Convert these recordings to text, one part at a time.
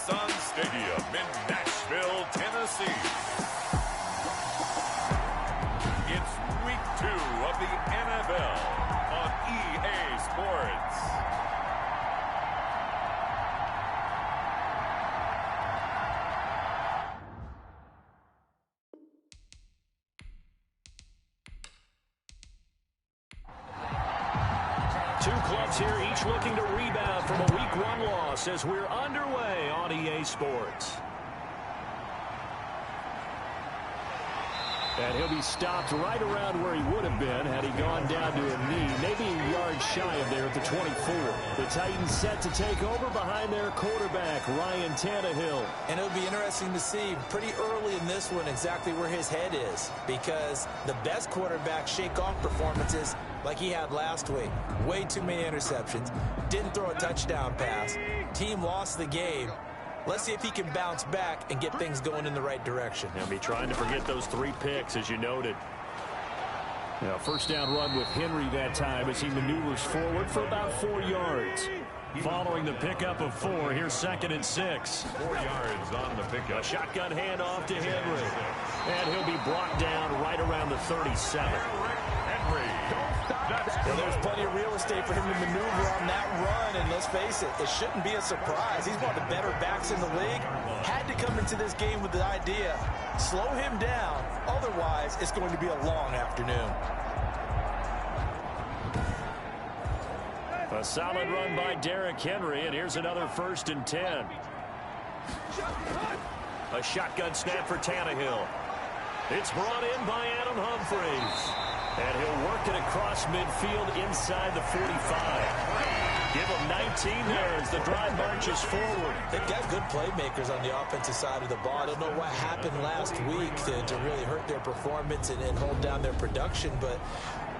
Nissan Stadium in Nashville, Tennessee. It's week 2 of the NFL on EA Sports. Two clubs here, each looking to rebound from a Week 1 loss as we're underway on EA Sports. And he'll be stopped right around where he would have been had he gone down to a knee, maybe a yard shy of there at the 24. The Titans set to take over behind their quarterback, Ryan Tannehill. And it'll be interesting to see pretty early in this one exactly where his head is, because the best quarterbacks shake off performances like he had last week. Way too many interceptions. Didn't throw a touchdown pass. Team lost the game. Let's see if he can bounce back and get things going in the right direction. He'll be trying to forget those 3 picks, as you noted. Now, first down run with Henry that time as he maneuvers forward for about 4 yards. Following the pickup of 4, here's 2nd and 6. 4 yards on the pickup. A shotgun handoff to Henry. And he'll be brought down right around the 37. Henry. Well, there's plenty of real estate for him to maneuver on that run, and let's face it, it shouldn't be a surprise. He's one of the better backs in the league. Had to come into this game with the idea, slow him down, otherwise it's going to be a long afternoon. A solid run by Derrick Henry, and here's another 1st and 10. A shotgun snap for Tannehill. It's brought in by Adam Humphries. And he'll work it across midfield inside the 45. Give him 19 there as the drive marches forward. They've got good playmakers on the offensive side of the ball. I don't know what happened last week to really hurt their performance and hold down their production, but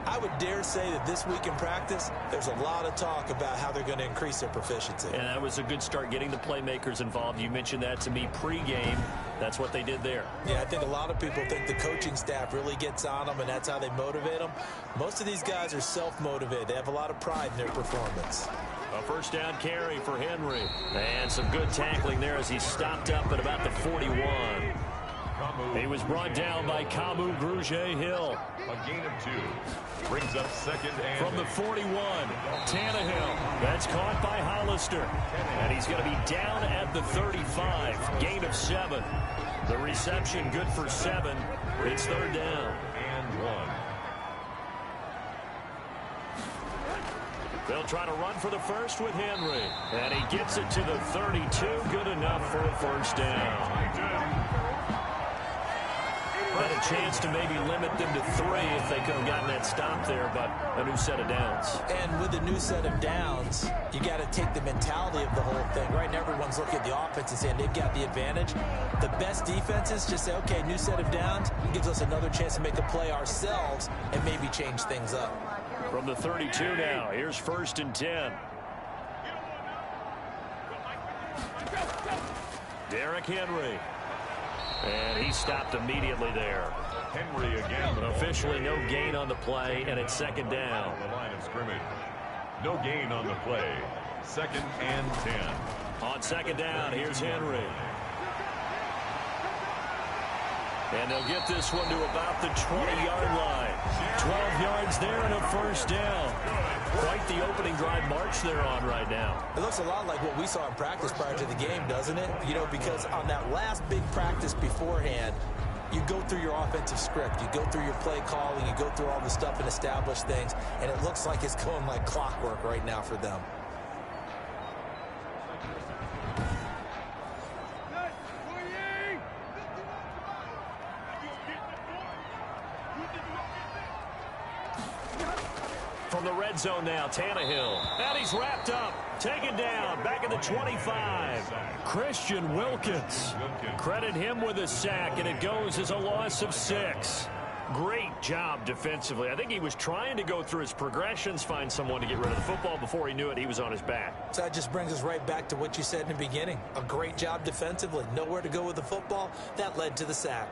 I would dare say that this week in practice, there's a lot of talk about how they're going to increase their proficiency. And that was a good start getting the playmakers involved. You mentioned that to me pregame. That's what they did there. Yeah, I think a lot of people think the coaching staff really gets on them, and that's how they motivate them. Most of these guys are self-motivated. They have a lot of pride in their performance. A 1st down carry for Henry. And some good tackling there as he stopped up at about the 41. He was brought down by Kamu Grugier-Hill. A gain of 2. Brings up 2nd and from the 41. Tannehill. That's caught by Hollister. And he's going to be down at the 35. Gain of 7. The reception good for 7. It's 3rd down. And 1. They'll try to run for the 1st with Henry. And he gets it to the 32. Good enough for a 1st down. Had a chance to maybe limit them to 3 if they could have gotten that stop there, but a new set of downs. And with a new set of downs, you got to take the mentality of the whole thing. Right now, everyone's looking at the offense and saying they've got the advantage. The best defenses just say, okay, new set of downs. It gives us another chance to make a play ourselves and maybe change things up. From the 32 now, here's 1st and 10. Derrick Henry. And he stopped immediately there. Henry again. Officially no gain on the play, and it's 2nd down. The line of scrimmage. No gain on the play. 2nd and 10. On 2nd down, here's Henry. And they'll get this one to about the 20-yard line. 12 yards there and a 1st down. Quite the opening drive march they're on right now. It looks a lot like what we saw in practice prior to the game, doesn't it? You know, because on that last big practice beforehand, you go through your offensive script. You go through your play calling. You go through all the stuff and establish things. And it looks like it's going like clockwork right now for them. From the red zone now, Tannehill. And he's wrapped up. Taken down. Back at the 25. Christian Wilkins. Credit him with a sack, and it goes as a loss of 6. Great job defensively. I think he was trying to go through his progressions, find someone to get rid of the football. Before he knew it, he was on his back. So that just brings us right back to what you said in the beginning. A great job defensively. Nowhere to go with the football. That led to the sack.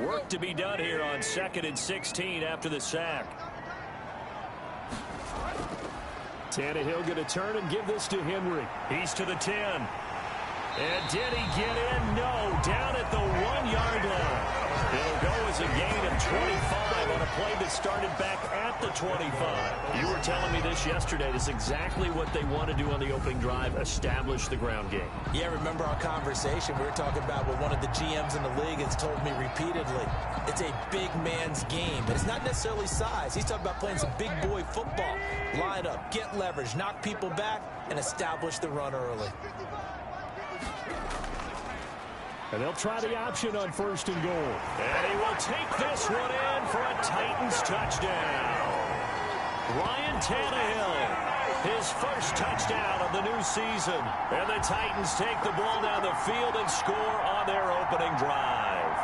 Work to be done here on 2nd and 16 after the sack. Tannehill going to turn and give this to Henry. He's to the 10. And did he get in? No. Down at the 1-yard line. It'll go as a gain of 25 on a play that started back at the 25. You were telling me this yesterday. This is exactly what they want to do on the opening drive, establish the ground game. Yeah, remember our conversation? We were talking about what one of the GMs in the league has told me repeatedly. It's a big man's game, but it's not necessarily size. He's talking about playing some big boy football. Line up, get leverage, knock people back, and establish the run early. And they'll try the option on 1st and goal. And he will take this one in for a Titans touchdown. Ryan Tannehill, his first touchdown of the new season. And the Titans take the ball down the field and score on their opening drive.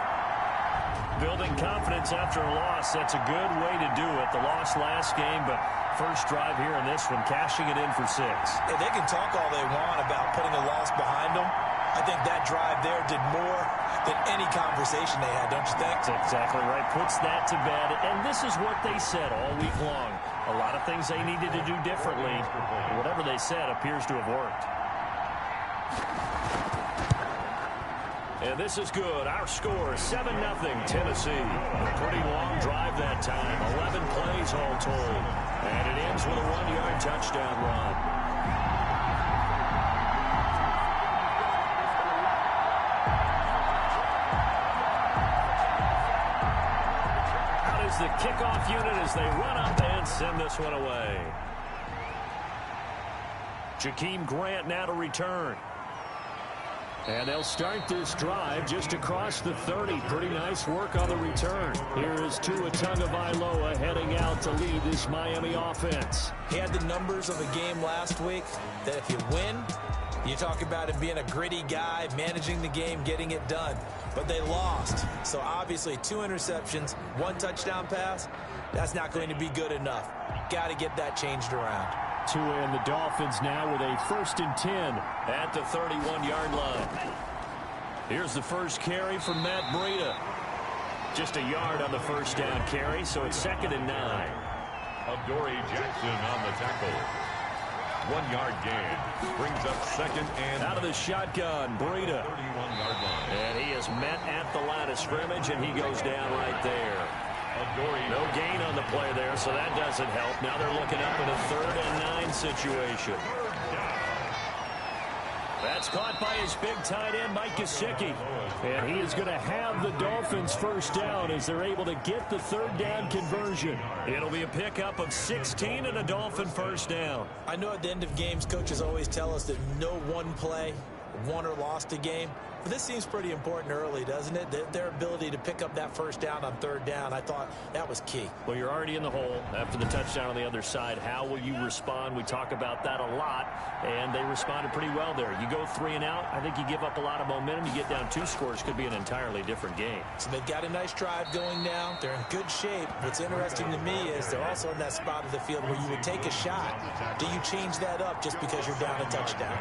Building confidence after a loss, that's a good way to do it. The loss last game, but first drive here in this one, cashing it in for 6. Hey, they can talk all they want about putting a loss behind them. I think that drive there did more than any conversation they had, don't you think? That's exactly right. Puts that to bed. And this is what they said all week long. A lot of things they needed to do differently. Whatever they said appears to have worked. And this is good. Our score, 7-0 Tennessee. A pretty long drive that time. 11 plays all told. And it ends with a 1-yard touchdown run. The kickoff unit as they run up and send this one away. Jakeem Grant now to return. And they'll start this drive just across the 30. Pretty nice work on the return. Here is Tua Tagovailoa heading out to lead this Miami offense. He had the numbers of a game last week that if you win, you talk about him being a gritty guy, managing the game, getting it done. But they lost. So obviously 2 interceptions, 1 touchdown pass, that's not going to be good enough. Got to get that changed around. Tua and the Dolphins now with a 1st and 10 at the 31-yard line. Here's the first carry from Matt Breida. Just a yard on the first down carry, so it's 2nd and 9. Adoree Jackson on the tackle. 1-yard gain. Brings up 2nd and... Out of the shotgun, Breida. 31-yard line. And he is met at the line of scrimmage, and he goes down right there. No gain on the play there, so that doesn't help. Now they're looking up in a 3rd and 9 situation. That's caught by his big tight end, Mike Gesicki. And he is going to have the Dolphins first down as they're able to get the 3rd down conversion. It'll be a pickup of 16 and a Dolphin first down. I know at the end of games, coaches always tell us that no one play won or lost a game. But this seems pretty important early, doesn't it? Their ability to pick up that first down on 3rd down, I thought that was key. Well, you're already in the hole after the touchdown on the other side. How will you respond? We talk about that a lot, and they responded pretty well there. You go 3 and out, I think you give up a lot of momentum. You get down 2 scores, could be an entirely different game. So they've got a nice drive going now. They're in good shape. What's interesting to me is they're also in that spot of the field where you would take a shot. Do you change that up just because you're down a touchdown?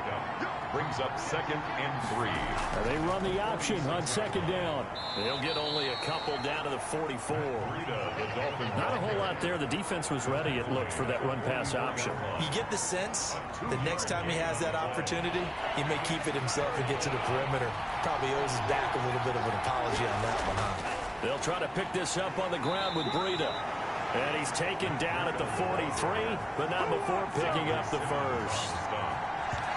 Brings up 2nd and 3. They run the option on 2nd down. They'll get only a couple down to the 44. Not a whole lot there. The defense was ready, it looked, for that run-pass option. You get the sense that next time he has that opportunity, he may keep it himself and get to the perimeter. Probably owes his back a little bit of an apology on that one, huh? They'll try to pick this up on the ground with Breida. And he's taken down at the 43, but not before picking up the first.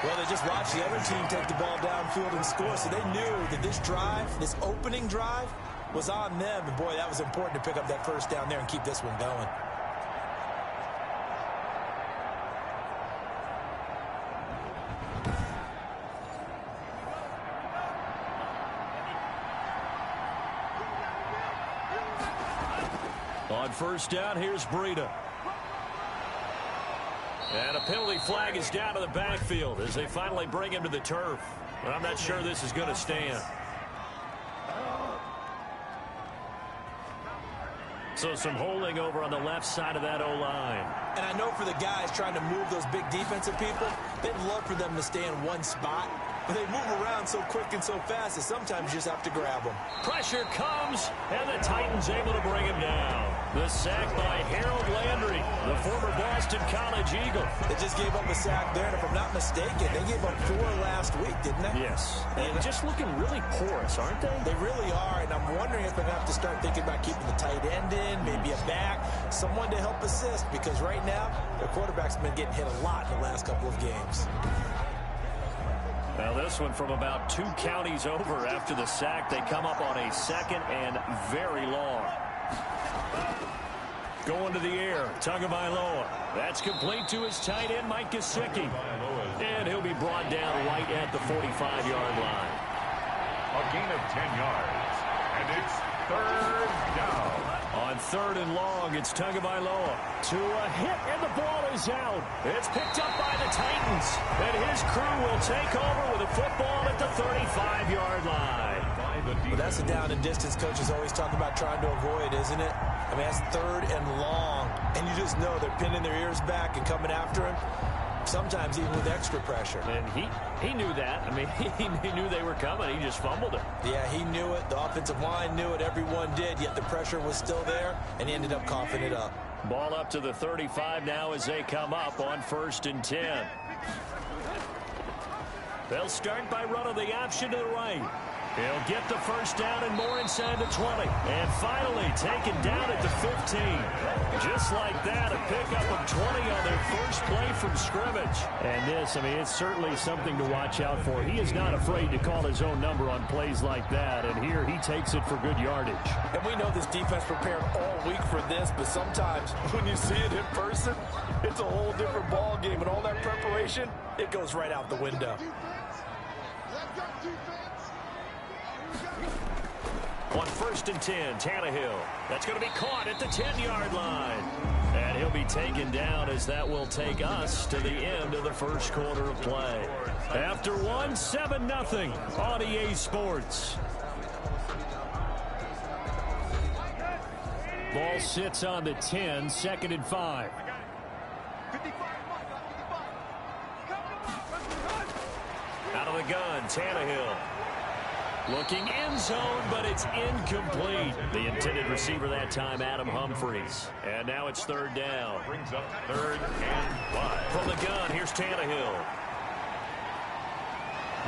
Well, they just watched the other team take the ball downfield and score, so they knew that this drive, this opening drive, was on them. And, boy, that was important to pick up that first down there and keep this one going. On 1st down, here's Breida. And a penalty flag is down to the backfield as they finally bring him to the turf. But I'm not sure this is going to stand. So some holding over on the left side of that O-line. And I know for the guys trying to move those big defensive people, they'd love for them to stay in one spot. But they move around so quick and so fast that sometimes you just have to grab them. Pressure comes, and the Titans able to bring him down. The sack by Harold Landry, the former Boston College Eagle. They just gave up a sack there, and if I'm not mistaken, they gave up 4 last week, didn't they? Yes. And just looking really porous, aren't they? They really are, and I'm wondering if they're going to have to start thinking about keeping the tight end in, maybe a back, someone to help assist, because right now, their quarterback's been getting hit a lot in the last couple of games. Now this one from about 2 counties over after the sack. They come up on a 2nd and very long. Going to the air, Tagovailoa. That's complete to his tight end, Mike Gesicki. And he'll be brought down right at the 45-yard line. A gain of 10 yards. And it's 3rd down. On 3rd and long, it's Tagovailoa. To a hit, and the ball is out. It's picked up by the Titans. And his crew will take over with a football at the 35-yard line. Well, that's the down and distance coaches always talk about trying to avoid, isn't it? I mean, that's 3rd and long. And you just know they're pinning their ears back and coming after him. Sometimes even with extra pressure. And he knew that. I mean, he knew they were coming. He just fumbled it. Yeah, he knew it. The offensive line knew it. Everyone did, yet the pressure was still there, and he ended up coughing it up. Ball up to the 35 now as they come up on 1st and 10. They'll start by running the option to the right. He'll get the 1st down and more inside the 20. And finally taken down at the 15. Just like that, a pickup of 20 on their first play from scrimmage. And this, I mean, it's certainly something to watch out for. He is not afraid to call his own number on plays like that. And here he takes it for good yardage. And we know this defense prepared all week for this, but sometimes when you see it in person, it's a whole different ball game. And all that preparation, it goes right out the window. On 1st and 10, Tannehill. That's going to be caught at the 10-yard line. And he'll be taken down as that will take us to the end of the first quarter of play. After one, 7-0 on EA Sports. Ball sits on the 10, 2nd and 5. Out of the gun, Tannehill. Looking end zone, but it's incomplete. The intended receiver that time, Adam Humphries. And now it's 3rd down. Brings up 3rd and 5. From the gun, here's Tannehill.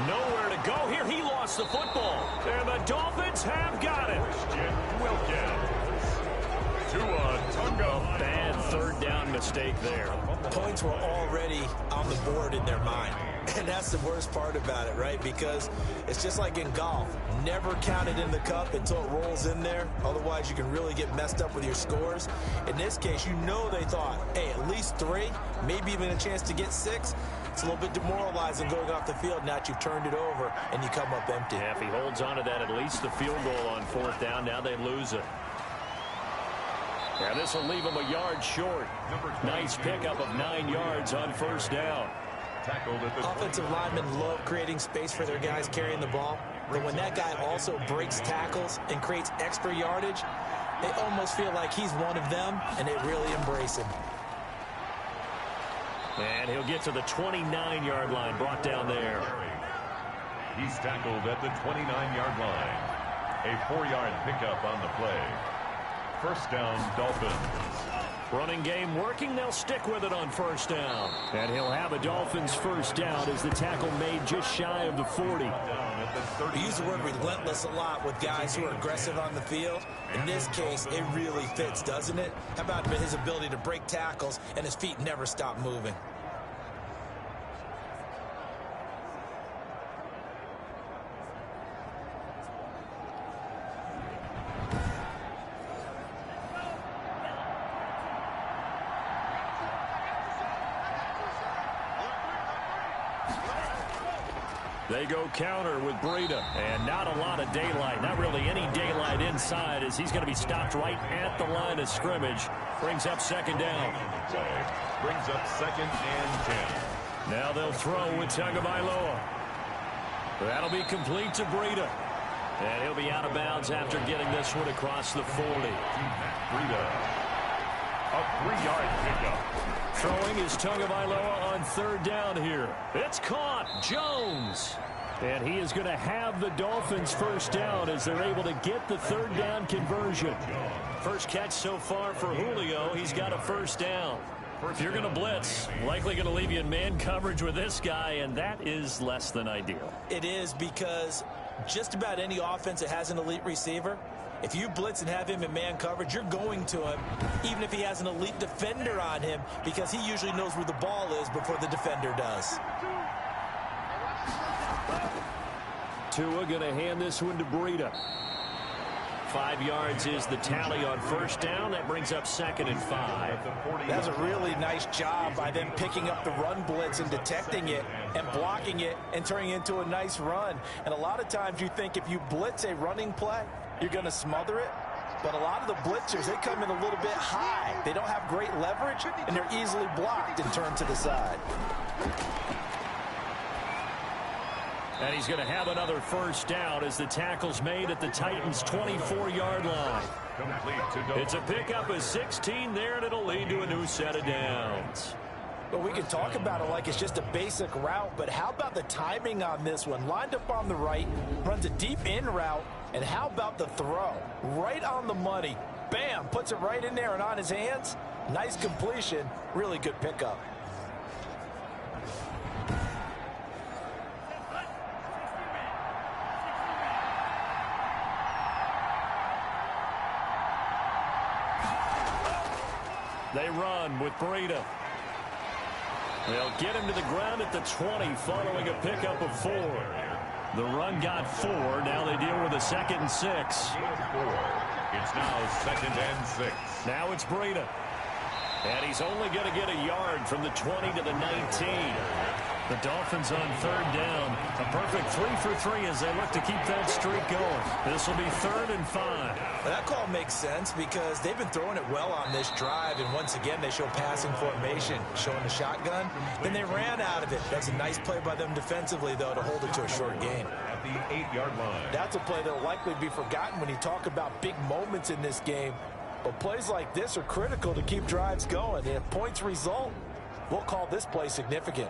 Nowhere to go here. He lost the football. And the Dolphins have got it. Christian Wilkins. Tua Bad 3rd down mistake there. Points were already on the board in their mind. And that's the worst part about it, right? Because it's just like in golf. Never count it in the cup until it rolls in there. Otherwise, you can really get messed up with your scores. In this case, you know they thought, hey, at least 3, maybe even a chance to get 6. It's a little bit demoralizing going off the field now that you've turned it over and you come up empty. Yeah, if he holds on to that, at least the field goal on 4th down. Now they lose it. Yeah, this will leave him a yard short. Nice pickup of 9 yards on 1st down. Offensive linemen love creating space for their guys carrying the ball. But when that guy also breaks tackles and creates extra yardage, they almost feel like he's one of them, and they really embrace him. And he'll get to the 29-yard line, brought down there. He's tackled at the 29-yard line. A 4-yard pickup on the play. 1st down, Dolphins. Running game working. They'll stick with it on 1st down. And he'll have a Dolphins 1st down as the tackle made just shy of the 40. We use the word relentless a lot with guys who are aggressive on the field. In this case, it really fits, doesn't it? How about his ability to break tackles and his feet never stop moving? They go counter with Breida, and not a lot of daylight. Not really any daylight inside as he's going to be stopped right at the line of scrimmage. Brings up 2nd down. Brings up 2nd and 10. Now they'll throw with Tagovailoa. That'll be complete to Breida. And he'll be out of bounds after getting this one across the 40. Breida. A 3-yard pickup. Throwing is Tagovailoa on 3rd down here. It's caught. Jones. And he is going to have the Dolphins first down as they're able to get the third down conversion. First catch so far for Julio. He's got a first down. If you're going to blitz, likely going to leave you in man coverage with this guy, and that is less than ideal. It is, because just about any offense that has an elite receiver, if you blitz and have him in man coverage, you're going to him, even if he has an elite defender on him, because he usually knows where the ball is before the defender does. Tua going to hand this one to Breida. 5 yards is the tally on first down. That brings up 2nd and 5. That's a really nice job by them picking up the run blitz and detecting it and blocking it and turning it into a nice run. And a lot of times you think if you blitz a running play, you're going to smother it. But a lot of the blitzers, they come in a little bit high. They don't have great leverage, and they're easily blocked and turned to the side. And he's going to have another first down as the tackle's made at the Titans' 24-yard line. It's a pickup of 16 there, and it'll lead to a new set of downs. But we can talk about it like it's just a basic route, but how about the timing on this one? Lined up on the right, runs a deep in route, and how about the throw? Right on the money. Bam, puts it right in there and on his hands. Nice completion, really good pickup. They run with Breida. They'll get him to the ground at the 20 following a pickup of 4. The run got 4. Now they deal with a 2nd and 6. It's now 2nd and 6. Now it's Breida. And he's only going to get a yard from the 20 to the 19. The Dolphins on third down. A perfect 3 for 3 as they look to keep that streak going. This will be 3rd and 5. Well, that call makes sense because they've been throwing it well on this drive, and once again they show passing formation, showing the shotgun. Then they ran out of it. That's a nice play by them defensively, though, to hold it to a short gain. At the 8-yard line. That's a play that will likely be forgotten when you talk about big moments in this game. But plays like this are critical to keep drives going. And if points result, we'll call this play significant.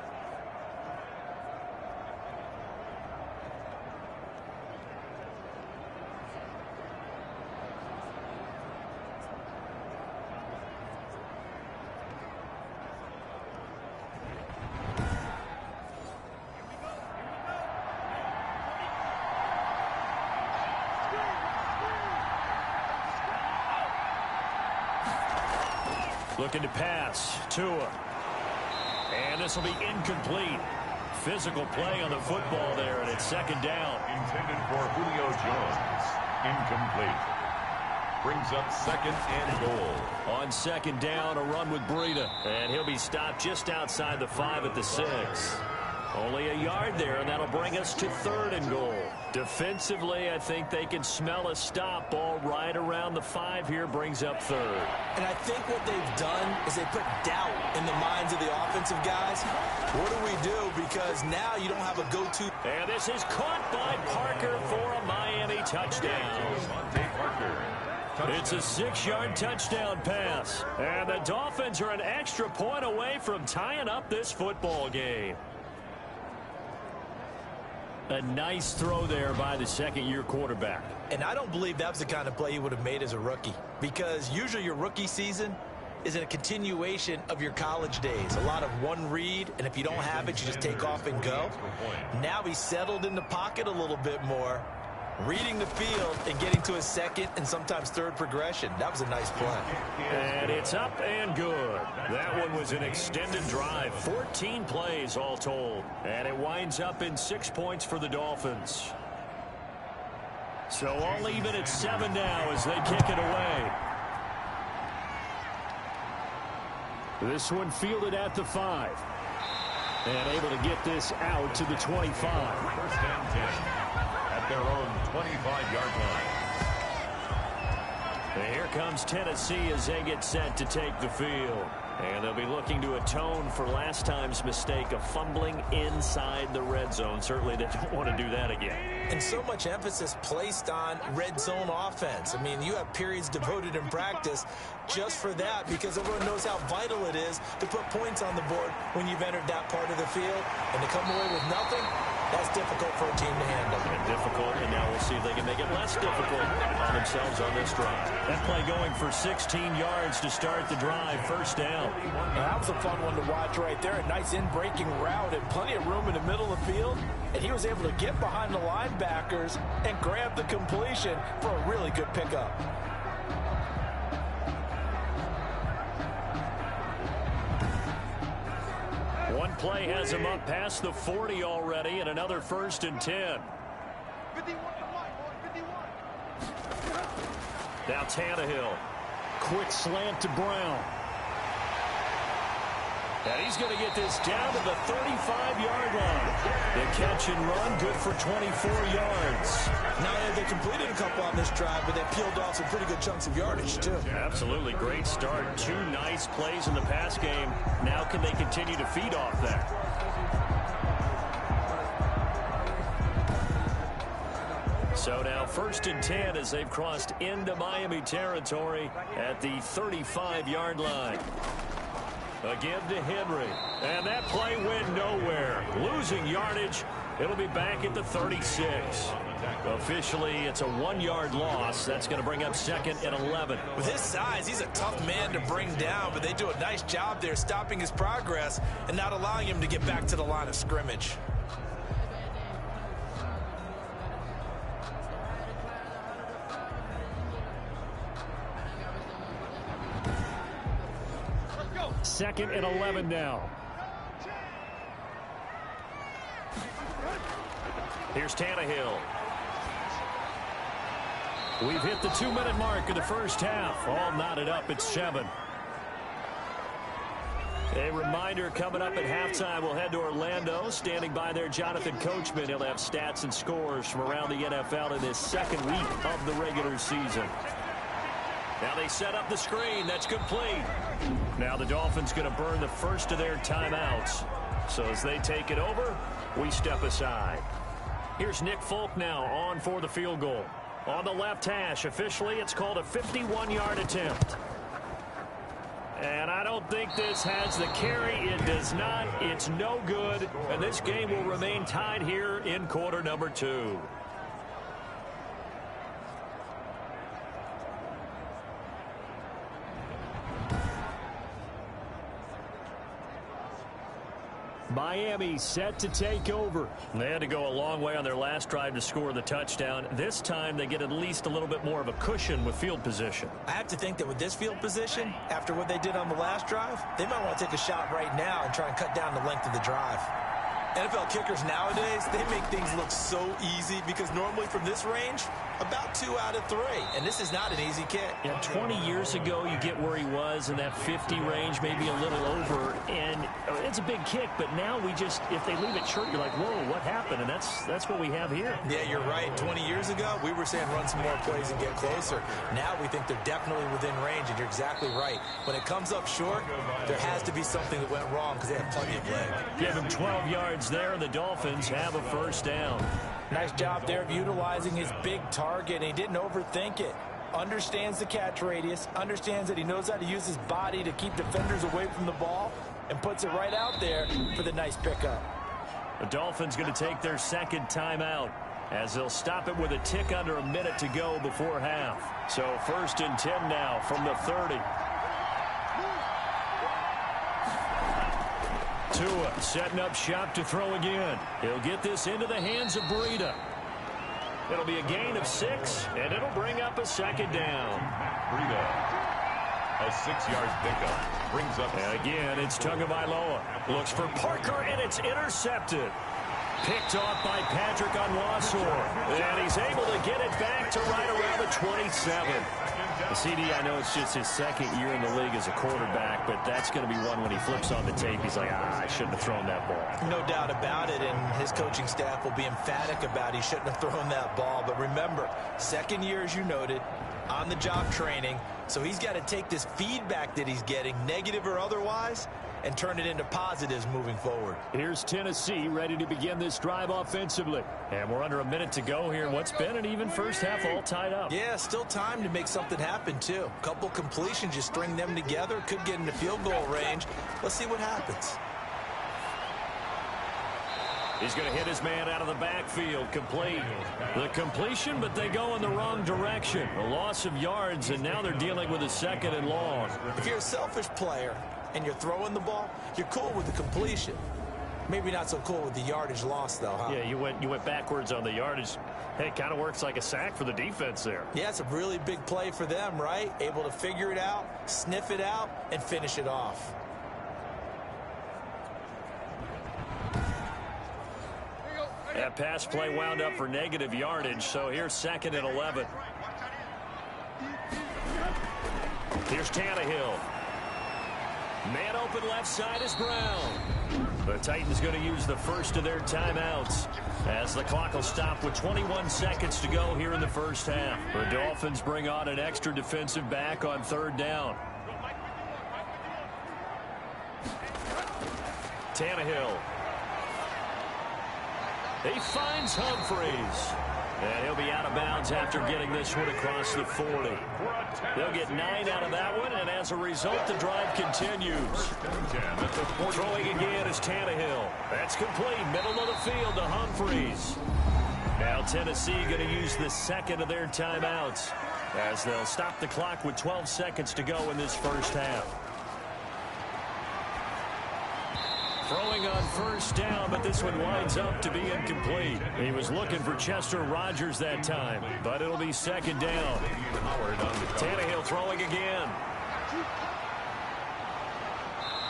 Looking to pass. Tua. And this will be incomplete. Physical play on the football there, and it's 2nd down. Intended for Julio Jones. Incomplete. Brings up 2nd and goal. On 2nd down, a run with Breida. And he'll be stopped just outside the 5 at the 6. Only a yard there, and that'll bring us to 3rd and goal. Defensively, I think they can smell a stop. Ball right around the 5 here, brings up 3rd. And I think what they've done is they put doubt in the minds of the offensive guys. What do we do? Because now you don't have a go-to. And this is caught by Parker for a Miami touchdown. It's a 6-yard touchdown pass. And the Dolphins are an extra point away from tying up this football game. A nice throw there by the second-year quarterback. And I don't believe that was the kind of play he would have made as a rookie, because usually your rookie season is a continuation of your college days. A lot of one read, and if you don't have it, you just take off and go. Now he's settled in the pocket a little bit more, reading the field and getting to his 2nd and sometimes 3rd progression. That was a nice play. And it's up and good. That one was an extended drive. 14 plays all told. And it winds up in 6 points for the Dolphins. So all even at 7 now as they kick it away. This one fielded at the 5. And able to get this out to the 25. 1st and 10. Their own 25-yard line. And here comes Tennessee as they get set to take the field. And they'll be looking to atone for last time's mistake of fumbling inside the red zone. Certainly they don't want to do that again. And so much emphasis placed on red zone offense. I mean, you have periods devoted in practice just for that, because everyone knows how vital it is to put points on the board when you've entered that part of the field. And to come away with nothing, That's difficult for a team to handle. And difficult, and now we'll see if they can make it less difficult on themselves on this drive. That play going for 16 yards to start the drive, first down. Now, that was a fun one to watch right there. A nice in-breaking route and plenty of room in the middle of the field. And he was able to get behind the linebackers and grab the completion for a really good pickup. One play has him up past the 40 already, and another 1st and 10. Now Tannehill. Quick slant to Brown. And he's going to get this down to the 35-yard line. The catch and run, good for 24 yards. Now they completed a couple on this drive, but they peeled off some pretty good chunks of yardage, too. Absolutely great start. 2 nice plays in the pass game. Now can they continue to feed off that? So now 1st and 10 as they've crossed into Miami territory at the 35-yard line. A give to Henry. And that play went nowhere. Losing yardage. It'll be back at the 36. Officially, it's a 1-yard loss. That's going to bring up 2nd and 11. With his size, he's a tough man to bring down, but they do a nice job there stopping his progress and not allowing him to get back to the line of scrimmage. Second and 11 now. Here's Tannehill. We've hit the 2-minute mark of the first half. All knotted up at 7. A reminder coming up at halftime. We'll head to Orlando. Standing by there, Jonathan Coachman. He'll have stats and scores from around the NFL in this second week of the regular season. Now they set up the screen. That's complete. Now the Dolphins going to burn the first of their timeouts. So as they take it over, we step aside. Here's Nick Folk now on for the field goal. On the left hash, officially it's called a 51-yard attempt. And I don't think this has the carry. It does not. It's no good. And this game will remain tied here in quarter number 2. Miami set to take over. They had to go a long way on their last drive to score the touchdown. This time they get at least a little bit more of a cushion with field position. I have to think that with this field position, after what they did on the last drive, they might want to take a shot right now and try and cut down the length of the drive. NFL kickers nowadays, they make things look so easy because normally from this range, about 2 out of 3. And this is not an easy kick. Yeah, 20 years ago, you get where he was in that 50 range, maybe a little over. And it's a big kick, but now we just, if they leave it short, you're like, whoa, what happened? And that's what we have here. Yeah, you're right. 20 years ago, we were saying run some more plays and get closer. Now we think they're definitely within range, and you're exactly right. When it comes up short, there has to be something that went wrong because they have plenty of leg. Give him 12 yards there, and the Dolphins have a first down. Nice job there of utilizing his big target, and he didn't overthink it. Understands the catch radius, understands that he knows how to use his body to keep defenders away from the ball, and puts it right out there for the nice pickup. The Dolphins going to take their second timeout as they'll stop it with a tick under a minute to go before half. So 1st and 10 now from the 30. Tua setting up shop to throw again. He'll get this into the hands of Breida. It'll be a gain of 6, and it'll bring up a second down. Breida, a 6-yard pickup, brings up. And again, it's Tagovailoa. Looks for Parker, and it's intercepted. Picked off by Patrick Onwuasor. And he's able to get it back to right around the 27. The CD, I know it's just his second year in the league as a quarterback, but that's going to be one when he flips on the tape. He's like, I shouldn't have thrown that ball. No doubt about it, and his coaching staff will be emphatic about he shouldn't have thrown that ball. But remember, second year, as you noted, on-the-job training, so he's got to take this feedback that he's getting, negative or otherwise, and turn it into positives moving forward. Here's Tennessee ready to begin this drive offensively. And we're under a minute to go here in what's been an even first half all tied up. Yeah, still time to make something happen, too. A couple completions, you string them together, could get into field goal range. Let's see what happens. He's going to hit his man out of the backfield. Complete. The completion, but they go in the wrong direction. A loss of yards, and now they're dealing with a 2nd and long. If you're a selfish player and you're throwing the ball, you're cool with the completion. Maybe not so cool with the yardage loss, though, huh? Yeah, you went backwards on the yardage. Hey, it kind of works like a sack for the defense there. Yeah, it's a really big play for them, right? Able to figure it out, sniff it out, and finish it off. That pass play wound up for negative yardage, so here's 2nd and 11. Here's Tannehill. Man open left side is Brown. The Titans going to use the first of their timeouts as the clock will stop with 21 seconds to go here in the first half. The Dolphins bring on an extra defensive back on 3rd down. Tannehill. He finds Humphreys. And he'll be out of bounds after getting this one across the 40. They'll get 9 out of that one, and as a result, the drive continues. Throwing again is Tannehill. That's complete. Middle of the field to Humphreys. Now Tennessee going to use the 2nd of their timeouts as they'll stop the clock with 12 seconds to go in this first half. Throwing on 1st down, but this one winds up to be incomplete. He was looking for Chester Rogers that time, but it'll be 2nd down. Tannehill throwing again.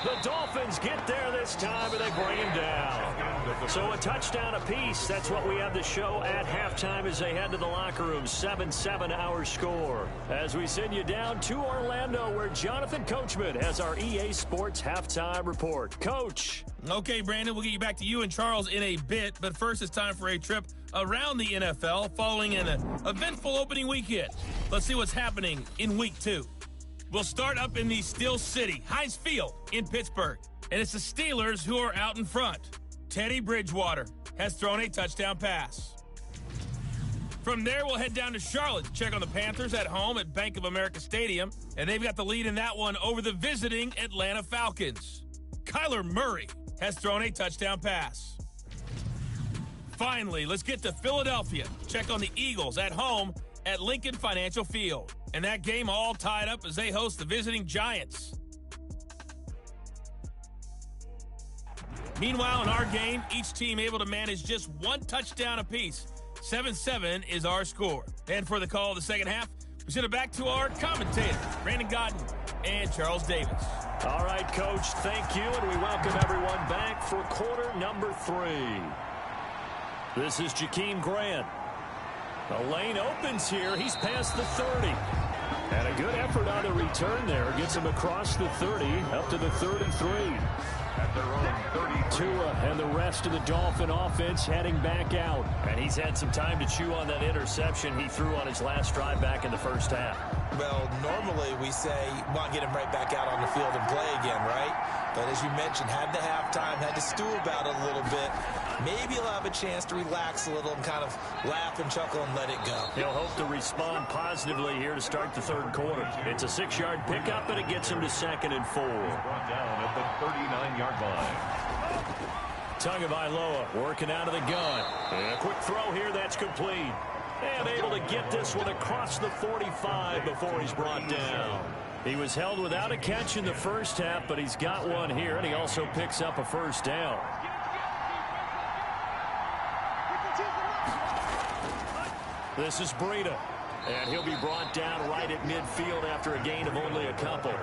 The Dolphins get there this time, and they bring him down. So a touchdown apiece. That's what we have to show at halftime as they head to the locker room. 7-7 our score. As we send you down to Orlando, where Jonathan Coachman has our EA Sports halftime report. Coach. Okay, Brandon, we'll get you back to you and Charles in a bit. But first, it's time for a trip around the NFL following an eventful opening weekend. Let's see what's happening in Week 2. We'll start up in the Steel City, Heinz Field in Pittsburgh. And it's the Steelers who are out in front. Teddy Bridgewater has thrown a touchdown pass. From there, we'll head down to Charlotte to check on the Panthers at home at Bank of America Stadium. And they've got the lead in that one over the visiting Atlanta Falcons. Kyler Murray has thrown a touchdown pass. Finally, let's get to Philadelphia. Check on the Eagles at home at Lincoln Financial Field. And that game all tied up as they host the visiting Giants. Meanwhile, in our game, each team able to manage just 1 touchdown apiece. 7-7 is our score. And for the call of the second half, we send it back to our commentators, Brandon Godden and Charles Davis. All right, Coach, thank you, and we welcome everyone back for quarter number 3. This is Jakeem Grant. The lane opens here. He's past the 30. And a good effort on the return there. Gets him across the 30, up to the 33. At their own 30. Tua and the rest of the Dolphin offense heading back out. And he's had some time to chew on that interception he threw on his last drive back in the first half. Well, normally we say, well, get him right back out on the field and play again, right? But as you mentioned, had the halftime, had to stew about it a little bit. Maybe he'll have a chance to relax a little and kind of laugh and chuckle and let it go. He'll hope to respond positively here to start the third quarter. It's a 6-yard pickup, and it gets him to 2nd and 4. Brought down at the 39-yard line. Tagovailoa working out of the gun. And a quick throw here, that's complete. And able to get this one across the 45 before he's brought down. He was held without a catch in the first half, but he's got one here, and he also picks up a first down. This is Breida, and he'll be brought down right at midfield after a gain of only a couple.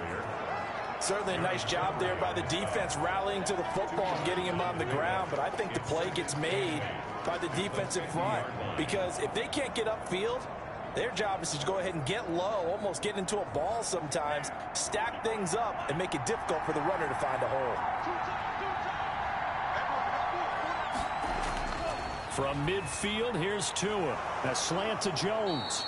Certainly a nice job there by the defense rallying to the football and getting him on the ground, but I think the play gets made by the defensive front because if they can't get upfield, their job is to go ahead and get low, almost get into a ball sometimes, stack things up, and make it difficult for the runner to find a hole. From midfield, here's Tua. A slant to Jones.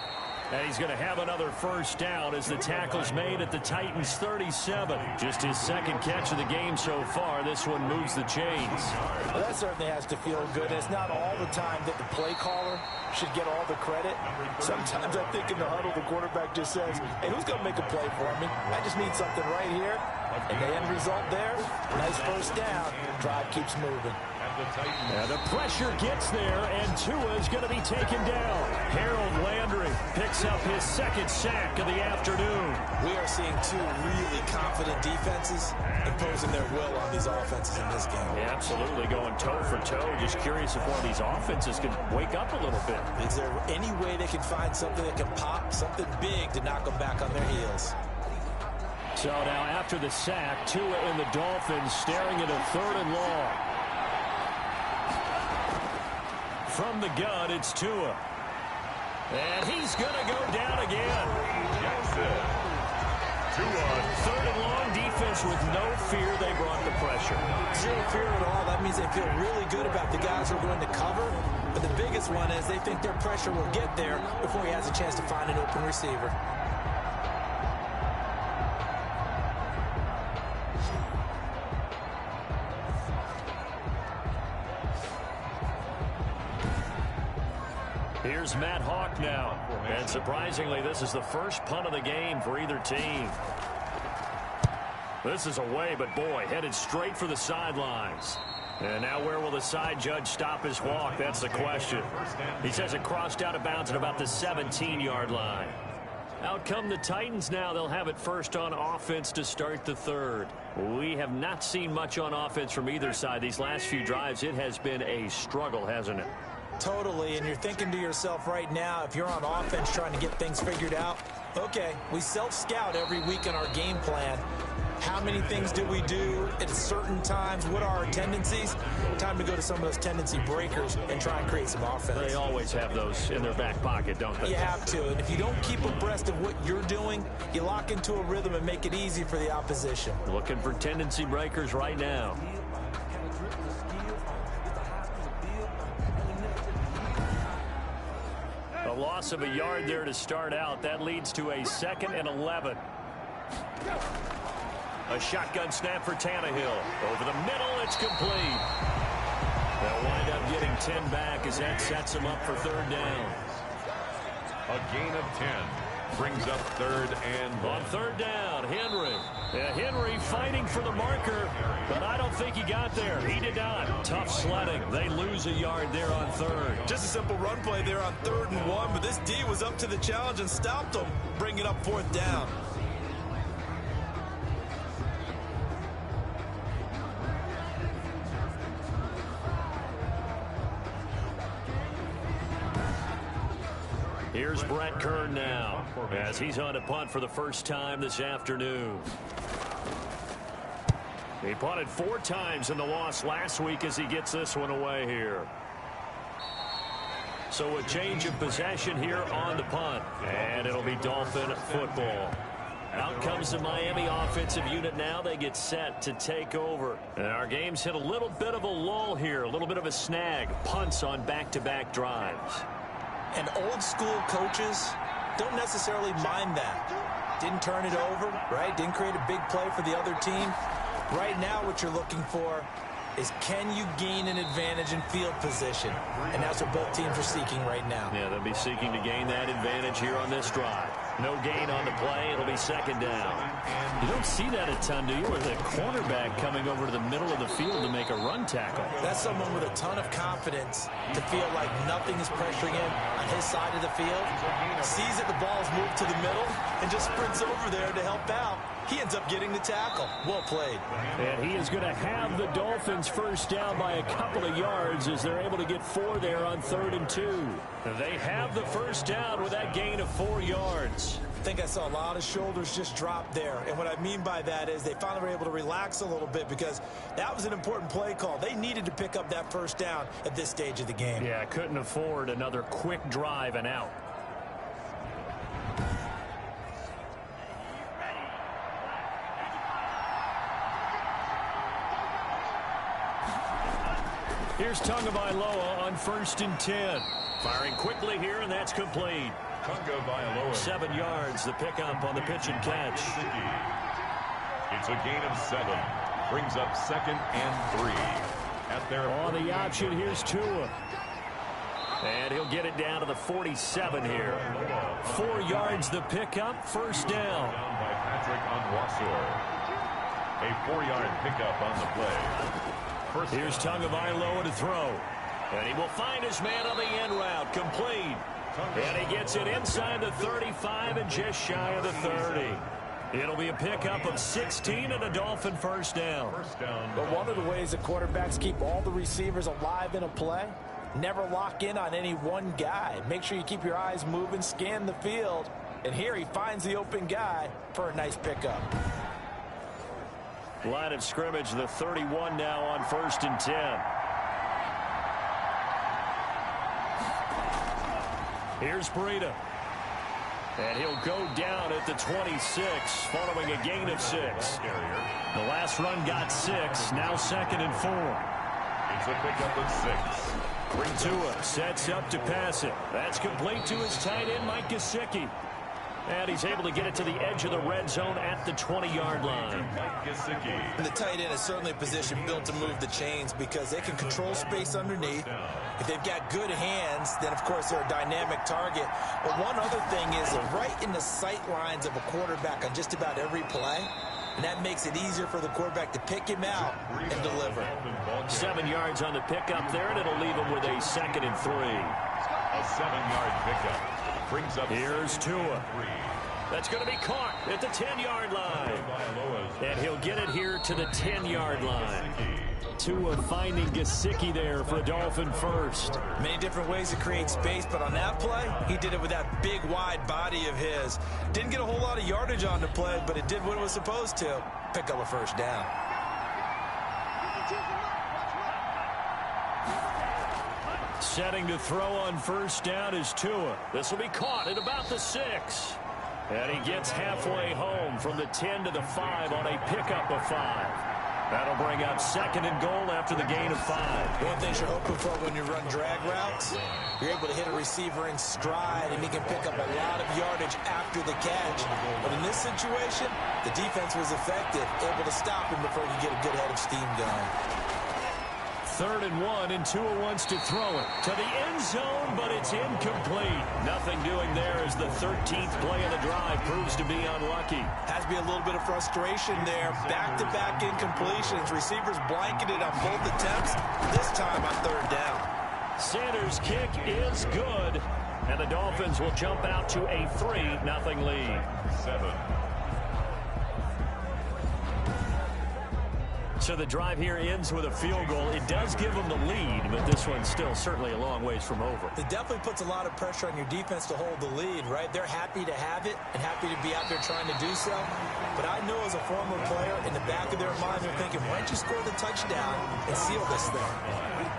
And he's going to have another first down as the tackle's made at the Titans' 37. Just his second catch of the game so far. This one moves the chains. Well, that certainly has to feel good. It's not all the time that the play caller should get all the credit. Sometimes I think in the huddle, the quarterback just says, hey, who's going to make a play for me? I just need something right here. And the end result there, nice first down. Drive keeps moving. And the pressure gets there, and Tua is going to be taken down. Harold Landry picks up his second sack of the afternoon. We are seeing two really confident defenses imposing their will on these offenses in this game. Yeah, absolutely, going toe for toe. Just curious if one of these offenses can wake up a little bit. Is there any way they can find something that can pop, something big to knock them back on their heels? So now after the sack, Tua and the Dolphins staring at a 3rd and long. From the gun, it's Tua. And he's going to go down again. Jackson. Tua. 3rd and long, defense with no fear. They brought the pressure. Zero fear at all. That means they feel really good about the guys who are going to cover. But the biggest one is they think their pressure will get there before he has a chance to find an open receiver. Here's Matt Hawk now. And surprisingly, this is the first punt of the game for either team. This is away, but boy, headed straight for the sidelines. And now where will the side judge stop his walk? That's the question. He says it crossed out of bounds at about the 17-yard line. Out come the Titans now. They'll have it first on offense to start the 3rd. We have not seen much on offense from either side. These last few drives, it has been a struggle, hasn't it? Totally, and you're thinking to yourself right now, if you're on offense trying to get things figured out, okay, we self-scout every week in our game plan. How many things do we do at certain times? What are our tendencies? Time to go to some of those tendency breakers and try and create some offense. They always have those in their back pocket, don't they? You have to, and if you don't keep abreast of what you're doing, you lock into a rhythm and make it easy for the opposition. Looking for tendency breakers right now. A loss of a yard there to start out. That leads to a 2nd and 11. A shotgun snap for Tannehill. Over the middle, it's complete. They'll wind up getting 10 back as that sets them up for 3rd down. A gain of 10 brings up 3rd and 1. On 3rd down, Henry. Yeah, Henry fighting for the marker, but I don't think he got there. He did not. Tough sledding. They lose a yard there on 3rd. Just a simple run play there on 3rd and 1, but this D was up to the challenge and stopped them, bringing up 4th down. Here's Brett Kern now as he's on a punt for the first time this afternoon. He punted 4 times in the loss last week as he gets this one away here. So a change of possession here on the punt, and it'll be Dolphin football. Out comes the Miami offensive unit now. They get set to take over. And our game's hit a little bit of a lull here, a little bit of a snag. Punts on back-to-back drives. And old school coaches don't necessarily mind that. Didn't turn it over, right? Didn't create a big play for the other team. Right now what you're looking for is can you gain an advantage in field position? And that's what both teams are seeking right now. Yeah, they'll be seeking to gain that advantage here on this drive. No gain on the play. It'll be 2nd down. You don't see that a ton, do you? With a cornerback coming over to the middle of the field to make a run tackle. That's someone with a ton of confidence to feel like nothing is pressuring him on his side of the field. Sees that the ball's moved to the middle and just sprints over there to help out. He ends up getting the tackle. Well played. And he is going to have the Dolphins first down by a couple of yards as they're able to get 4 there on 3rd and 2. They have the first down with that gain of 4 yards. I think I saw a lot of shoulders just drop there. And what I mean by that is they finally were able to relax a little bit because that was an important play call. They needed to pick up that first down at this stage of the game. Yeah, couldn't afford another quick drive and out. Here's Tagovailoa on 1st and 10. Firing quickly here, and that's complete. 7 yards, the pickup on the pitch and catch. It's a gain of 7. Brings up 2nd and 3. At their on the option, here's Tua. And he'll get it down to the 47 here. 4 yards the pickup, first down. By Patrick Onwuasor. A 4-yard pickup on the play. Here's Tagovailoa to throw. And he will find his man on the end route. Complete. And he gets it inside the 35 and just shy of the 30. It'll be a pickup of 16 and a Dolphin first down. But one of the ways the quarterbacks keep all the receivers alive in a play, never lock in on any one guy. Make sure you keep your eyes moving, scan the field. And here he finds the open guy for a nice pickup. Line of scrimmage, the 31 now on 1st and 10. Here's Breida. And he'll go down at the 26 following a gain of 6. The last run got 6. Now 2nd and 4. It's a pickup of 6. Tua sets up to pass it. That's complete to his tight end, Mike Gesicki. And he's able to get it to the edge of the red zone at the 20-yard line. And the tight end is certainly a position built to move the chains because they can control space underneath. If they've got good hands, then, of course, they're a dynamic target. But one other thing is they're right in the sight lines of a quarterback on just about every play. And that makes it easier for the quarterback to pick him out and deliver. 7 yards on the pickup there, and it'll leave him with a 2nd and 3. A 7-yard pickup. Brings up. Here's Tua. That's going to be caught at the 10-yard line. And he'll get it here to the 10-yard line. Tua finding Gesicki there for a Dolphin first. Many different ways to create space, but on that play, he did it with that big, wide body of his. Didn't get a whole lot of yardage on the play, but it did what it was supposed to. Pick up a first down. Setting to throw on first down is Tua. This will be caught at about the 6. And he gets halfway home from the 10 to the 5 on a pickup of 5. That'll bring up 2nd and goal after the gain of 5. One thing you're hoping for when you run drag routes, you're able to hit a receiver in stride, and he can pick up a lot of yardage after the catch. But in this situation, the defense was effective, able to stop him before he could get a good head of steam going. 3rd and 1, and Tua wants to throw it to the end zone, but it's incomplete. Nothing doing there as the 13th play of the drive proves to be unlucky. Has to be a little bit of frustration there. Back-to-back incompletions. Receivers blanketed on both attempts, this time on 3rd down. Sanders' kick is good, and the Dolphins will jump out to a 3-0 lead. 7. So the drive here ends with a field goal. It does give them the lead, but this one's still certainly a long ways from over. It definitely puts a lot of pressure on your defense to hold the lead, right? They're happy to have it and happy to be out there trying to do so. But I know as a former player, in the back of their mind, they're thinking, why don't you score the touchdown and seal this thing?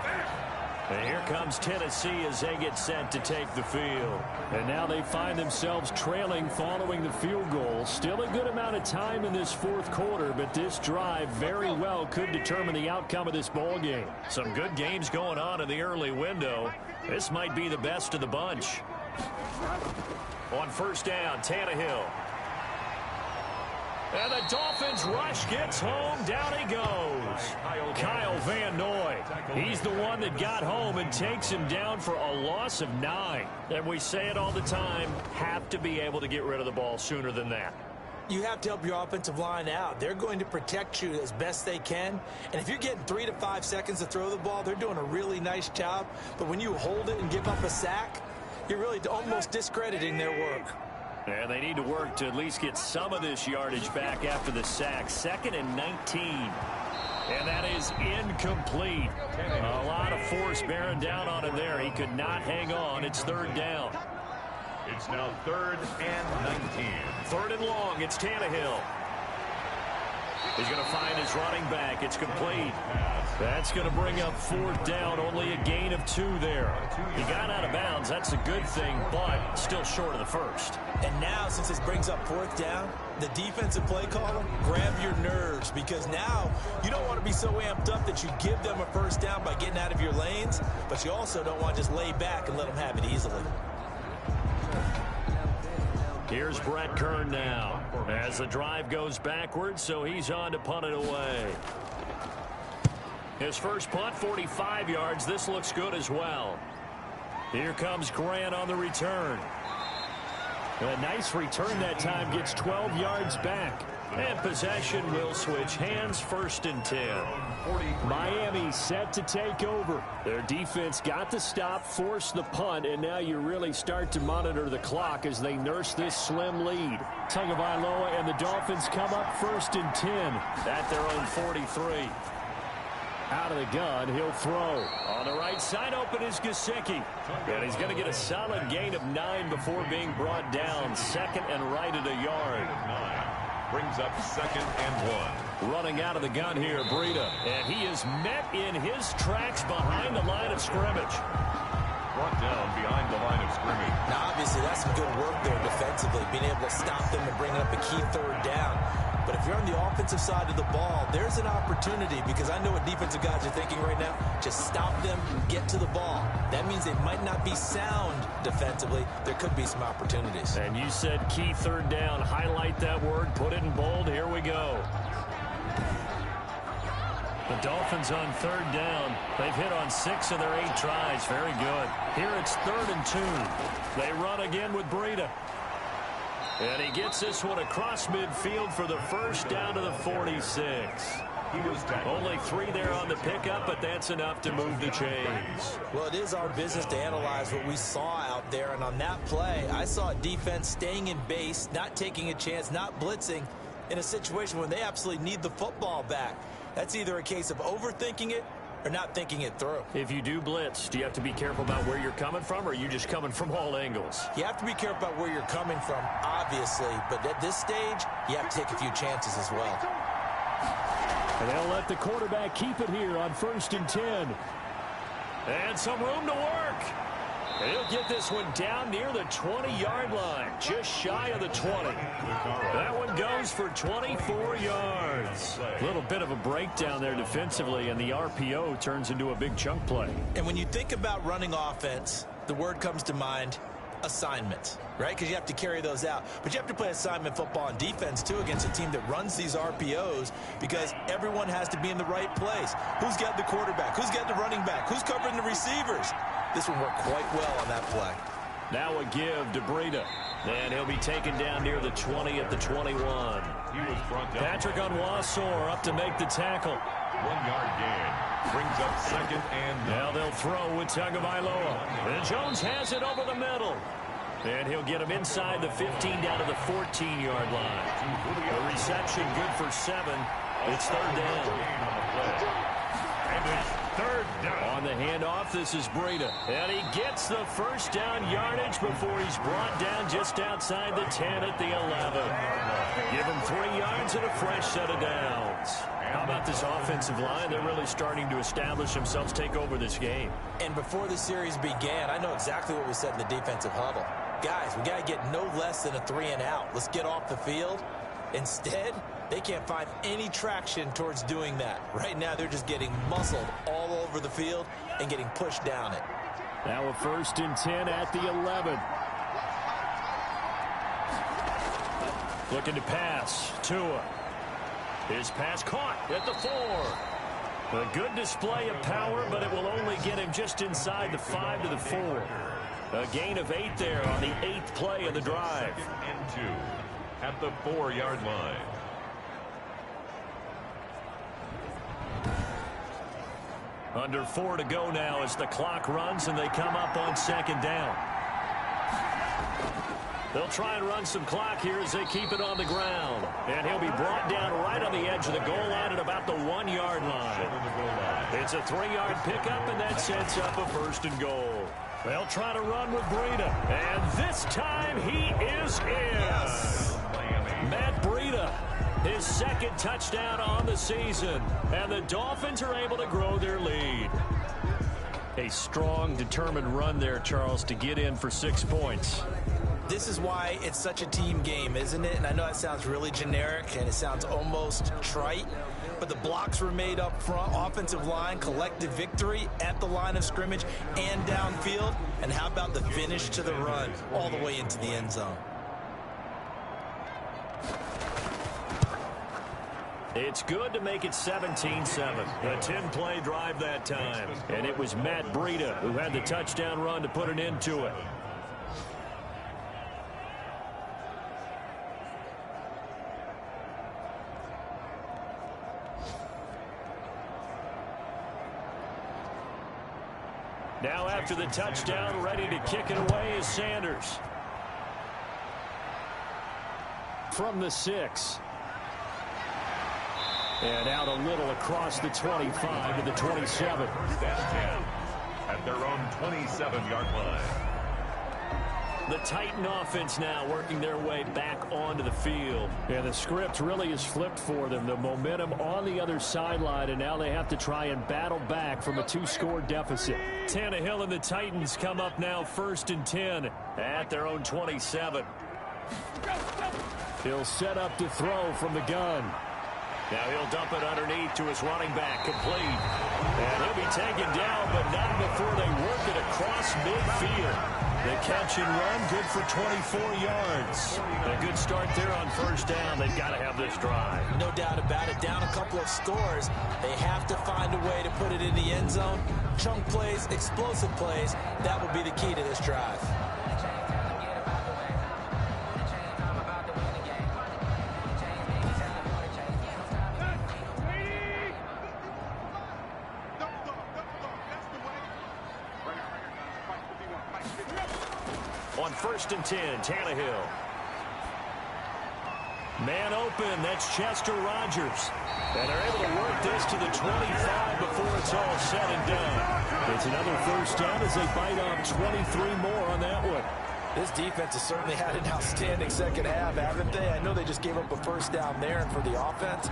And here comes Tennessee as they get set to take the field. And now they find themselves trailing following the field goal. Still a good amount of time in this 4th quarter, but this drive very well could determine the outcome of this ball game. Some good games going on in the early window. This might be the best of the bunch. On first down, Tannehill. And the Dolphins rush gets home. Down he goes. Kyle Van Noy. He's the one that got home and takes him down for a loss of 9. And we say it all the time, have to be able to get rid of the ball sooner than that. You have to help your offensive line out. They're going to protect you as best they can. And if you're getting 3 to 5 seconds to throw the ball, they're doing a really nice job. But when you hold it and give up a sack, you're really almost discrediting their work. And they need to work to at least get some of this yardage back after the sack. 2nd and 19. And that is incomplete. A lot of force bearing down on him there. He could not hang on. It's 3rd down. It's now 3rd and 19. 3rd and long. It's Tannehill. He's going to find his running back. It's complete. That's going to bring up 4th down. Only a gain of 2 there. He got out of bounds. That's a good thing, but still short of the first. And now, since this brings up 4th down, the defensive play caller, grab your nerves, because now you don't want to be so amped up that you give them a first down by getting out of your lanes, but you also don't want to just lay back and let them have it easily. Here's Brett Kern now as the drive goes backwards, so he's on to punt it away. His first punt, 45 yards. This looks good as well. Here comes Grant on the return. A nice return that time, gets 12 yards back. And possession will switch hands, 1st and 10. Miami set to take over. Their defense got the stop, forced the punt, and now you really start to monitor the clock as they nurse this slim lead. Tagovailoa and the Dolphins come up 1st and 10 at their own 43. Out of the gun, he'll throw. On the right side, open is Gesicki. And he's going to get a solid gain of 9 before being brought down. 2nd and right at a yard. Brings up 2nd and 1. Running out of the gun here, Breida. And he is met in his tracks behind the line of scrimmage. Brought down behind the line of scrimmage. Now, obviously, that's some good work there defensively, being able to stop them and bring up a key 3rd down. But if you're on the offensive side of the ball, there's an opportunity, because I know what defensive guys are thinking right now. Just stop them, get to the ball. That means they might not be sound defensively. There could be some opportunities. And you said key 3rd down. Highlight that word, put it in bold. Here we go. The Dolphins on 3rd down. They've hit on 6 of their 8 tries. Very good. Here it's 3rd and 2. They run again with Breida. And he gets this one across midfield for the 1st down to the 46. Only 3 there on the pickup, but that's enough to move the chains. Well, it is our business to analyze what we saw out there, and on that play, I saw a defense staying in base, not taking a chance, not blitzing in a situation when they absolutely need the football back. That's either a case of overthinking it or not thinking it through. If you do blitz, do you have to be careful about where you're coming from, or are you just coming from all angles? You have to be careful about where you're coming from, obviously, but at this stage, you have to take a few chances as well. And they'll let the quarterback keep it here on 1st and 10. And some room to work. He'll get this one down near the 20-yard line, just shy of the 20. That one goes for 24 yards. A little bit of a breakdown there defensively, and the RPO turns into a big chunk play. And when you think about running offense, the word comes to mind, assignment, right? Because you have to carry those out. But you have to play assignment football on defense, too, against a team that runs these RPOs, because everyone has to be in the right place. Who's got the quarterback? Who's got the running back? Who's covering the receivers? This one worked quite well on that play. Now a give to Breida. And he'll be taken down near the 20 at the 21. He was brought down. Patrick Onwuasor up to make the tackle. 1-yard gain. Brings up 2nd and 9. Now they'll throw with Tagovailoa. And Jones has it over the middle. And he'll get him inside the 15 down to the 14-yard line. The reception good for 7. It's 3rd down. And it's 3rd down. On the handoff, this is Breida. And he gets the 1st down yardage before he's brought down just outside the 10 at the 11. Give him 3 yards and a fresh set of downs. How about this offensive line? They're really starting to establish themselves, take over this game. And before the series began, I know exactly what we said in the defensive huddle. Guys, we got to get no less than a 3 and out. Let's get off the field. Instead, they can't find any traction towards doing that. Right now, they're just getting muscled all over the field and getting pushed down it. Now a 1st and 10 at the 11. Looking to pass. Tua. His pass caught at the 4. A good display of power, but it will only get him just inside the 5 to the 4. A gain of 8 there on the 8th play of the drive. 2nd and 2 at the 4-yard line. Under 4 to go now as the clock runs and they come up on 2nd down. They'll try and run some clock here as they keep it on the ground. And he'll be brought down right on the edge of the goal line at about the 1-yard line. It's a 3-yard pickup, and that sets up a 1st and goal. They'll try to run with Breida. And this time he is in. Yes. Matt Breida, his 2nd touchdown on the season. And the Dolphins are able to grow their lead. A strong, determined run there, Charles, to get in for 6 points. This is why it's such a team game, isn't it? And I know that sounds really generic and it sounds almost trite, but the blocks were made up front, offensive line, collective victory at the line of scrimmage and downfield. And how about the finish to the run all the way into the end zone? It's good to make it 17-7. A 10-play drive that time. And it was Matt Breida who had the touchdown run to put an end to it. Now after the touchdown, ready to kick it away is Sanders. From the 6. And out a little across the 25 to the 27. First and 10 at their own 27-yard line. The Titan offense now working their way back onto the field. And the script really is flipped for them. The momentum on the other sideline, and now they have to try and battle back from a 2-score deficit. Tannehill and the Titans come up now 1st and 10 at their own 27. He'll set up to throw from the gun. Now he'll dump it underneath to his running back, complete. And he'll be taken down, but not before they work it across midfield. The catch and run, good for 24 yards. A good start there on 1st down. They've got to have this drive. No doubt about it. Down a couple of scores. They have to find a way to put it in the end zone. Chunk plays, explosive plays. That will be the key to this drive. On 1st and 10, Tannehill. Man open, that's Chester Rogers. And they're able to work this to the 25 before it's all said and done. It's another 1st down as they bite off 23 more on that one. This defense has certainly had an outstanding second half, haven't they? I know they just gave up a 1st down there, and for the offense,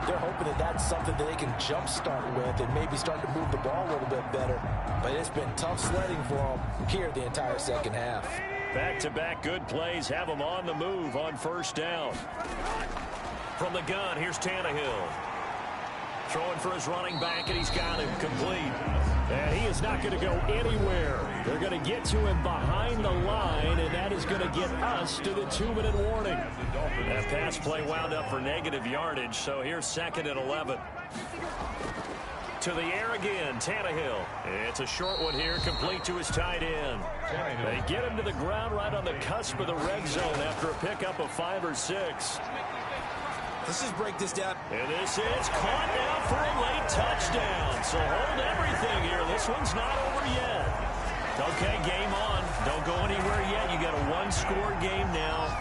they're hoping that that's something that they can jumpstart with and maybe start to move the ball a little bit better. But it's been tough sledding for them here the entire second half. Back-to-back good plays have them on the move on 1st down. From the gun, here's Tannehill. Throwing for his running back, and he's got him complete. And he is not going to go anywhere. They're going to get to him behind the line, and that is going to get us to the 2-minute warning. That pass play wound up for negative yardage, so here's 2nd and 11. To the air again, Tannehill. It's a short one here, complete to his tight end. They get him to the ground right on the cusp of the red zone after a pickup of 5 or 6. Let's just break this down. And this is caught now for a late touchdown. So hold everything here. This one's not over yet. Okay, game on. Don't go anywhere yet. You got a 1-score game now.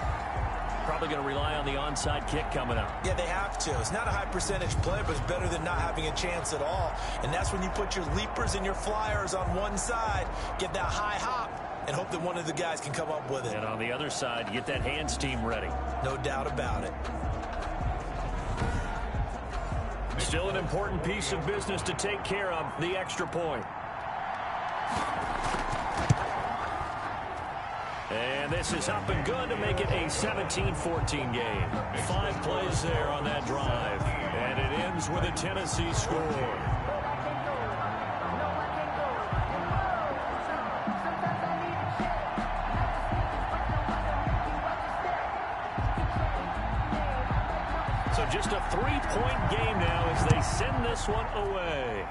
Probably going to rely on the onside kick coming up. Yeah, they have to. It's not a high percentage play, but it's better than not having a chance at all. And that's when you put your leapers and your flyers on one side, get that high hop, and hope that one of the guys can come up with it. And on the other side, you get that hands team ready. No doubt about it. Still an important piece of business to take care of, the extra point. And this is up and good to make it a 17-14 game. 5 plays there on that drive. And it ends with a Tennessee score. So just a 3-point game now as they send this one away.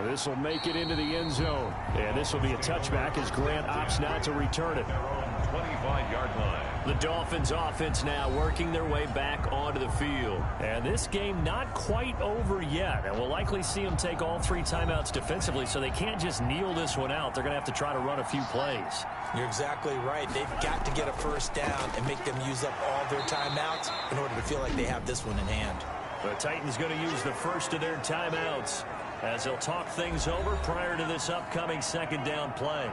This will make it into the end zone. And this will be a touchback as Grant opts not to return it. 25-yard line. The Dolphins offense now working their way back onto the field. And this game not quite over yet. And we'll likely see them take all 3 timeouts defensively, so they can't just kneel this one out. They're going to have to try to run a few plays. You're exactly right. They've got to get a 1st down and make them use up all their timeouts in order to feel like they have this one in hand. The Titans going to use the first of their timeouts as they'll talk things over prior to this upcoming 2nd down play.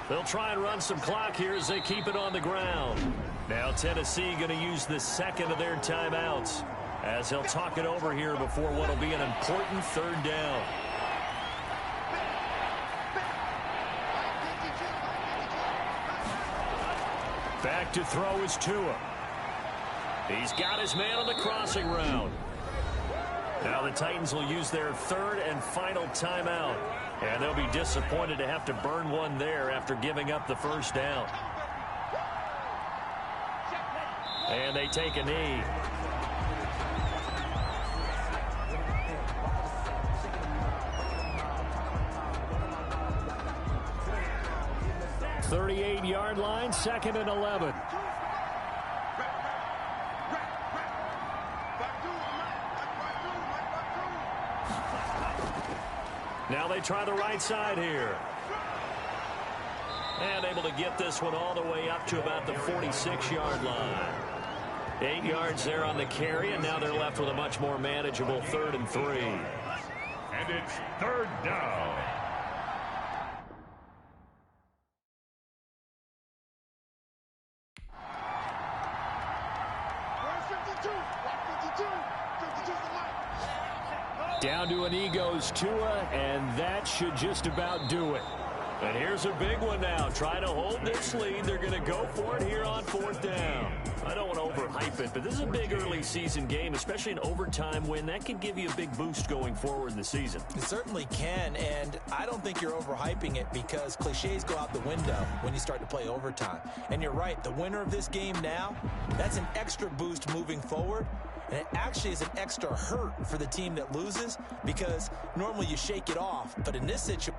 They'll try and run some clock here as they keep it on the ground. Now Tennessee going to use the 2nd of their timeouts as they'll talk it over here before what will be an important 3rd down. Back to throw is Tua. He's got his man on the crossing route. Now the Titans will use their 3rd and final timeout. And they'll be disappointed to have to burn one there after giving up the 1st down. And they take a knee. .38-yard line, 2nd and 11. Now they try the right side here. And able to get this one all the way up to about the 46-yard line. 8 yards there on the carry, and now they're left with a much more manageable 3rd and 3. And it's 3rd down. Down to a knee goes Tua, and that should just about do it. And here's a big one now. Trying to hold this lead. They're going to go for it here on 4th down. I don't want to overhype it, but this is a big early season game, especially an overtime win. That can give you a big boost going forward in the season. It certainly can, and I don't think you're overhyping it because cliches go out the window when you start to play overtime. And you're right, the winner of this game now, that's an extra boost moving forward. And it actually is an extra hurt for the team that loses because normally you shake it off. But in this situation,